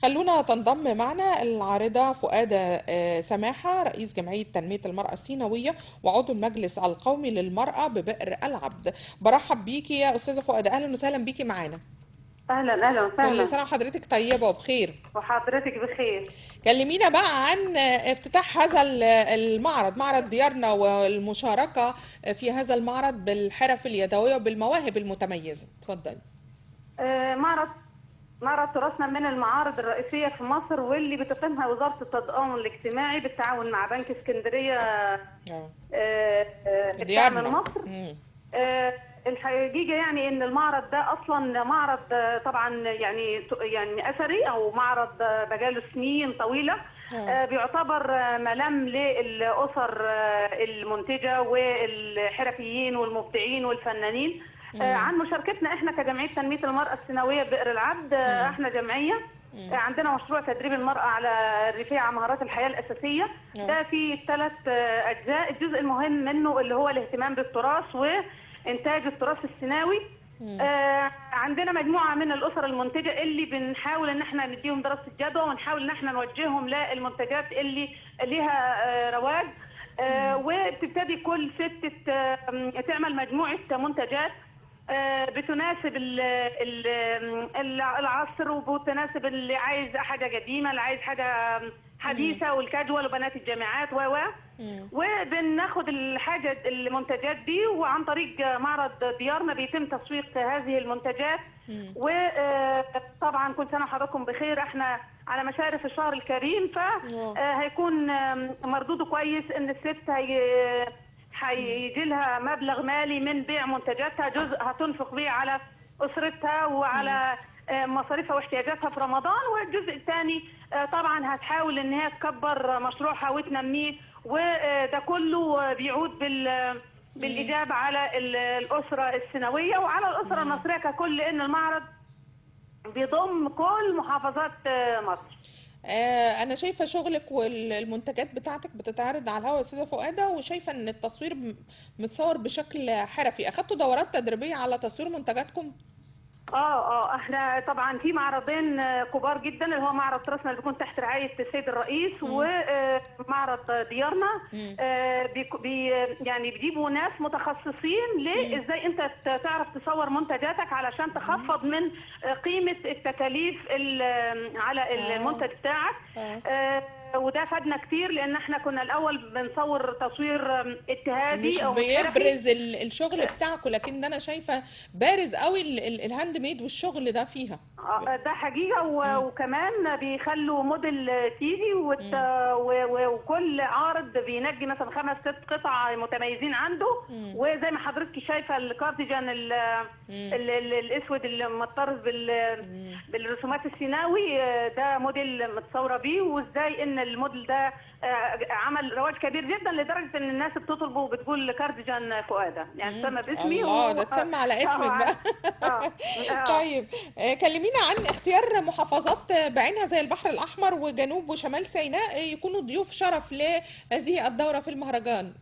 خلونا تنضم معنا العارضة فؤادة سماحة، رئيس جمعية تنمية المرأة السيناوية وعضو المجلس القومي للمرأة ببئر العبد. برحب بيكي يا أستاذة فؤادة، أهلا وسهلا بيكي معانا. اهلا اهلا كل وسهلا. سنة وحضرتك طيبة وبخير. وحضرتك بخير. كلمينا بقى عن افتتاح هذا المعرض، معرض ديارنا، والمشاركة في هذا المعرض بالحرف اليدوية وبالمواهب المتميزة. اتفضلي. معرض تراثنا من المعارض الرئيسيه في مصر، واللي بتقيمها وزاره التضامن الاجتماعي بالتعاون مع بنك اسكندريه. اه. الدعم ديارنا. لمصر. الحقيقه يعني ان المعرض ده اصلا معرض طبعا يعني اثري، او معرض بقاله سنين طويله. بيعتبر ملم للاسر المنتجه والحرفيين والمبدعين والفنانين. عن مشاركتنا احنا كجمعيه تنميه المراه السيناويه بئر العبد. احنا جمعيه عندنا مشروع تدريب المرأة على رفيع مهارات الحياة الأساسية. ده فيه 3 أجزاء. الجزء المهم منه اللي هو الاهتمام بالتراث وإنتاج التراث السيناوي. عندنا مجموعة من الأسر المنتجة اللي بنحاول إن احنا نديهم دراسة جدوى، ونحاول إن احنا نوجههم للمنتجات اللي ليها رواج. وبتبتدي كل ست تعمل مجموعة منتجات بتناسب العصر، وبتناسب اللي عايز حاجه قديمه، اللي عايز حاجه حديثه، والكاجوال وبنات الجامعات وبناخد المنتجات دي، وعن طريق معرض ديارنا بيتم تسويق هذه المنتجات. وطبعا كل سنه وحضراتكم بخير. احنا على مشارف الشهر الكريم، فهيكون مردوده كويس ان الست هيجي لها مبلغ مالي من بيع منتجاتها، جزء هتنفق بيه على اسرتها وعلى مصاريفها واحتياجاتها في رمضان، والجزء الثاني طبعا هتحاول ان هي تكبر مشروعها وتنميه، وده كله بيعود بالاجابه على الاسره السيناويه وعلى الاسره المصريه ككل، لان المعرض بيضم كل محافظات مصر. انا شايفه شغلك والمنتجات بتاعتك بتتعرض على الهواء يا استاذه فؤاده، وشايفه ان التصوير متصور بشكل حرفي. اخدتوا دورات تدريبيه على تصوير منتجاتكم؟ احنا طبعا في معرضين كبار جدا، اللي هو معرض تراثنا اللي بيكون تحت رعايه السيد الرئيس، ومعرض ديارنا. يعني بيجيبوا ناس متخصصين ازاي انت تعرف تصور منتجاتك علشان تخفض من قيمه التكاليف على المنتج بتاعك. وده فادنا كتير، لان احنا كنا الاول بنصور تصوير اجتهادي مش او بيبرز الشغل بتاعكم، لكن انا شايفه بارز قوي الهاند ميد والشغل ده فيها. ده حقيقه. وكمان بيخلوا موديل تيجي، وكل عارض بينجي مثلا 5 6 قطع متميزين عنده. وزي ما حضرتك شايفه الكارديجان الاسود اللي مطرز بالرسومات السيناوي، ده موديل متصوره بيه، وازاي ان الموديل ده عمل رواج كبير جدا لدرجه ان الناس بتطلبه وبتقول كارديجان فؤاده، يعني تسمى باسمي. الله، ده تسمى على اسمك بقى. طيب، كلمينا عن اختيار محافظات بعينها زي البحر الاحمر وجنوب وشمال سيناء يكونوا ضيوف شرف لهذه الدوره في المهرجان.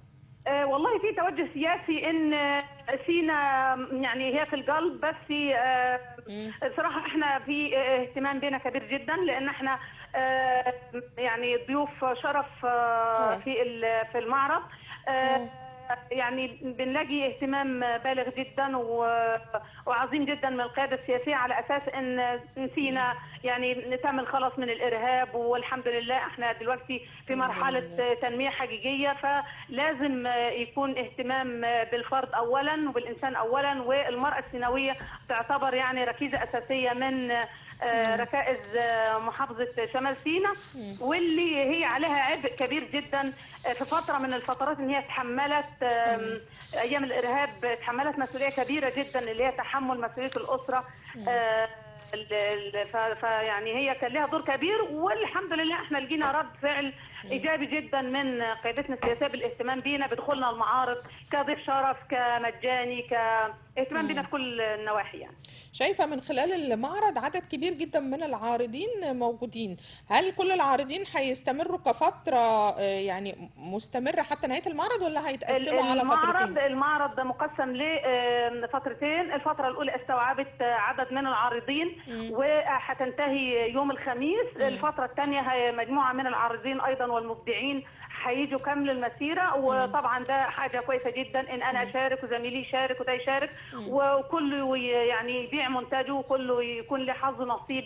والله في توجه سياسي ان سينا يعني هي في القلب، بس بصراحه احنا في اهتمام بينا كبير جدا، لان احنا يعني ضيوف شرف في المعرض. يعني بنلاقي اهتمام بالغ جدا وعظيم جدا من القياده السياسيه، على اساس ان سينا يعني نتم الخلاص من الارهاب، والحمد لله احنا دلوقتي في مرحله تنميه حقيقيه. فلازم يكون اهتمام بالفرد اولا وبالانسان اولا، والمراه السيناويه تعتبر يعني ركيزه اساسيه من ركائز محافظة شمال سيناء، واللي هي عليها عبء كبير جدا في فترة من الفترات، ان هي تحملت ايام الارهاب، تحملت مسؤولية كبيرة جدا اللي هي تحمل مسؤولية الاسرة. فيعني هي كان لها دور كبير، والحمد لله احنا لقينا رد فعل ايجابي جدا من قيادتنا السياسيه بالاهتمام بينا، بدخولنا المعارض كضيف شرف، كمجاني، كاهتمام بينا في كل النواحي يعني. شايفة من خلال المعرض عدد كبير جدا من العارضين موجودين، هل كل العارضين هيستمروا كفترة يعني مستمرة حتى نهاية المعرض، ولا هيتقسموا على فترتين؟ المعرض مقسم لفترتين. الفترة الأولى استوعبت عدد من العارضين وهتنتهي يوم الخميس. الفترة الثانية مجموعة من العارضين أيضا والمبدعين هيجوا كامل المسيرة، وطبعا ده حاجة كويسة جدا إن أنا أشارك وزميلي يشارك وده يشارك، وكله يعني يبيع منتجه، وكله يكون له حظ نصيب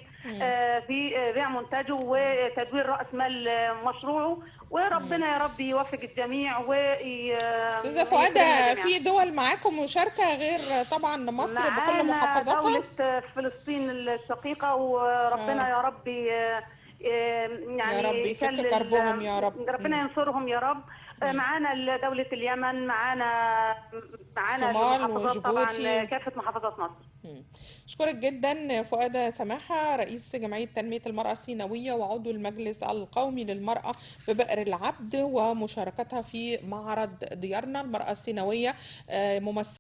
في بيع منتجه وتدوير رأس مال مشروعه، وربنا يا رب يوفق الجميع أستاذة فؤاد، في دول معاكم مشاركة غير طبعا مصر بكل محافظاتها؟ دولة فلسطين الشقيقة، وربنا يا رب يعني يا رب يفك كربهم يا رب، ربنا ينصرهم يا رب. معانا دولة اليمن، معانا الصومال وجيبوتي، طبعا كافة محافظات مصر. أشكرك جدا فؤاد سماحة، رئيس جمعية تنمية المرأة السيناوية وعضو المجلس القومي للمرأة ببئر العبد، ومشاركتها في معرض ديارنا المرأة السيناوية، ممثلة